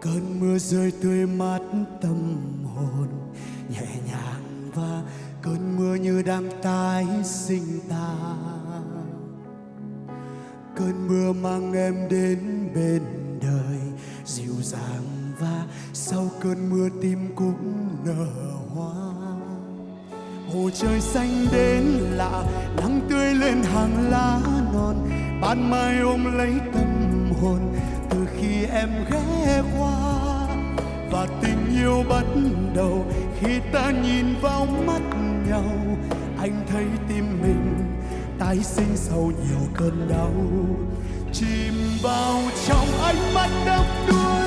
Cơn mưa rơi tươi mát tâm hồn nhẹ nhàng, và cơn mưa như đang tái sinh ta. Cơn mưa mang em đến bên đời dịu dàng, và sau cơn mưa tim cũng nở hoa. Hồ trời xanh đến lạ, nắng tươi lên hàng lá non, ban mai ôm lấy tâm hồn từ khi em ghé qua. Và tình yêu bắt đầu khi ta nhìn vào mắt nhau, anh thấy tim mình tái sinh sau nhiều cơn đau, chìm vào trong ánh mắt đắm đuối.